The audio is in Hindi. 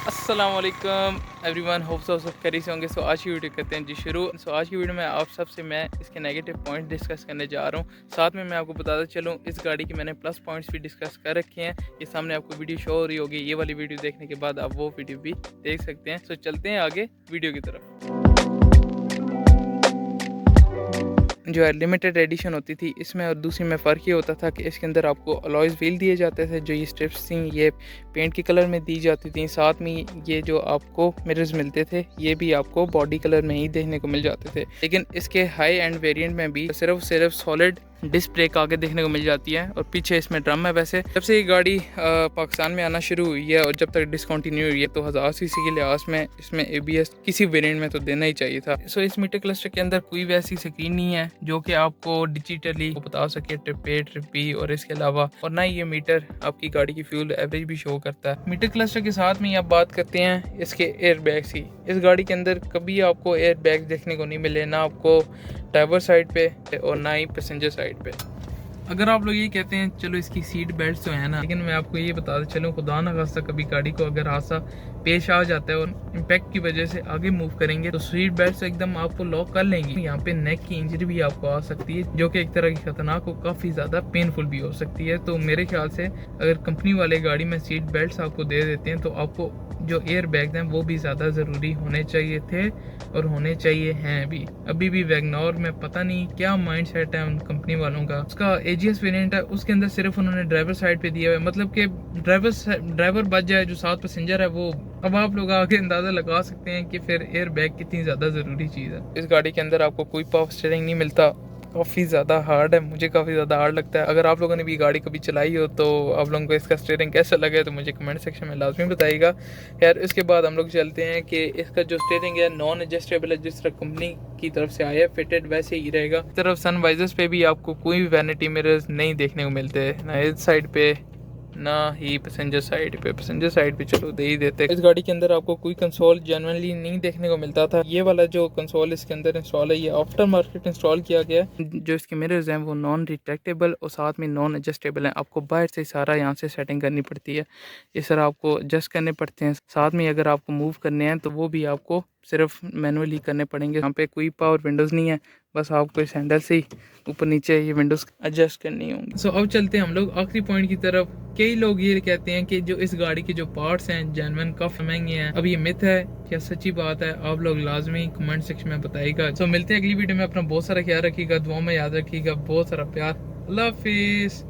अस्सलाम वालेकुम एवरीवन, होप सब खैरियत से होंगे। सो आज की वीडियो करते हैं जी शुरू। आज की वीडियो में आप सबसे मैं इसके नेगेटिव पॉइंट डिस्कस करने जा रहा हूँ। साथ में मैं आपको बताता चलूँ इस गाड़ी की मैंने प्लस पॉइंट्स भी डिस्कस कर रखे हैं। ये सामने आपको वीडियो शो हो रही होगी, ये वाली वीडियो देखने के बाद आप वो वीडियो भी देख सकते हैं। सो चलते हैं आगे वीडियो की तरफ। जो है लिमिटेड एडिशन होती थी इसमें और दूसरी में फ़र्क ये होता था कि इसके अंदर आपको अलॉयज़ व्हील दिए जाते थे। जो ये स्ट्रिप्स थी ये पेंट के कलर में दी जाती थी। साथ में ये जो आपको मिरर्स मिलते थे ये भी आपको बॉडी कलर में ही देखने को मिल जाते थे। लेकिन इसके हाई एंड वेरिएंट में भी सिर्फ सॉलिड डिस्क ब्रेक आगे देखने को मिल जाती है और पीछे इसमें ड्रम है। वैसे जब से ये गाड़ी पाकिस्तान में आना शुरू हुई है और जब तक डिसकंटिन्यू हुई है तो 1000 सीसी के लिहाज में इसमें ABS किसी वेरिएंट में तो देना ही चाहिए था। सो इस मीटर क्लस्टर के अंदर कोई वैसी स्क्रीन नहीं है जो कि आपको डिजिटली बता सके ट्रिप A ट्रिप B और इसके अलावा, और ना ये मीटर आपकी गाड़ी की फ्यूल एवरेज भी शो करता है। मीटर क्लस्टर के साथ में आप बात करते हैं इसके एयर बैग्स की। इस गाड़ी के अंदर कभी आपको एयर बैग देखने को नहीं मिले, ना आपको ड्राइवर साइड पे और ना ही पैसेंजर साइड पे। अगर आप लोग ये कहते हैं चलो इसकी सीट बेल्ट तो है ना, लेकिन मैं आपको ये बताता चलूँ खुदा ना खास्ता कभी गाड़ी को अगर हादसा पेश आ जाता है और इम्पैक्ट की वजह से आगे मूव करेंगे तो सीट बेल्ट से एकदम आपको लॉक कर लेंगी। यहाँ पे नेक की इंजरी भी आपको आ सकती है जो कि एक तरह की खतरनाक और काफ़ी ज़्यादा पेनफुल भी हो सकती है। तो मेरे ख्याल से अगर कंपनी वाले गाड़ी में सीट बेल्ट आपको दे देते हैं तो आपको जो एयर बैग हैं वो भी ज़्यादा ज़रूरी होने चाहिए थे और होने चाहिए हैं भी। अभी भी वैगनर में पता नहीं क्या माइंड सेट है उन कंपनी वालों का। उसका AGS वेरिएंट है, उसके अंदर सिर्फ उन्होंने ड्राइवर साइड पे दिया हुआ है, मतलब कि ड्राइवर बच जाए, जो साथ पैसेंजर है वो। अब आप लोग आगे अंदाज़ा लगा सकते हैं कि फिर एयर बैग कितनी ज़्यादा ज़रूरी चीज़ है। इस गाड़ी के अंदर आपको कोई पावर स्टीयरिंग नहीं मिलता, काफ़ी ज़्यादा हार्ड है, मुझे काफ़ी ज़्यादा हार्ड लगता है। अगर आप लोगों ने भी गाड़ी कभी चलाई हो तो आप लोगों को इसका स्टीयरिंग कैसा लगे तो मुझे कमेंट सेक्शन में लाजमी बताइएगा। यार इसके बाद हम लोग चलते हैं कि इसका जो स्टीयरिंग है नॉन एडजस्टेबल है, जिस तरह कंपनी की तरफ से आया है फिटेड वैसे ही रहेगा। इस तरफ सनवाइजर्स पे भी आपको कोई भी वैनिटी मिरर्स नहीं देखने को मिलते, ना इस साइड पे ना ही पैसेंजर साइड पे चलो दे ही देते। इस गाड़ी के अंदर आपको कोई कंसोल जेन्युइनली नहीं देखने को मिलता था। ये वाला जो कंसोल इसके अंदर इंस्टॉल है ये आफ्टर मार्केट इंस्टॉल किया गया है। जो इसके मिरर्स हैं वो नॉन रिट्रैक्टेबल और साथ में नॉन एडजस्टेबल हैं। आपको बाहर से सारा यहाँ से सेटिंग करनी पड़ती है, इस तरह आपको एडजस्ट करने पड़ते हैं। साथ में अगर आपको मूव करने हैं तो वो भी आपको सिर्फ मैनुअली करने पड़ेंगे। यहाँ पे कोई पावर विंडोज़ नहीं है, बस आपको इस हैंडल से ही ऊपर नीचे ये विंडोज़ एडजस्ट करनी होंगी। सो अब चलते हैं हम लोग आखिरी पॉइंट की तरफ। कई लोग ये कहते हैं कि जो इस गाड़ी के जो पार्ट्स हैं जेन्युइन काफ़ी महंगे हैं। अब ये मिथ है क्या सच्ची बात है, आप लोग लाजमी कमेंट सेक्शन में बताइएगा। सो मिलते हैं अगली वीडियो में। अपना बहुत सारा ख्याल रखिएगा, दुआ में याद रखिएगा, बहुत सारा प्यार। अल्लाह हाफिज़।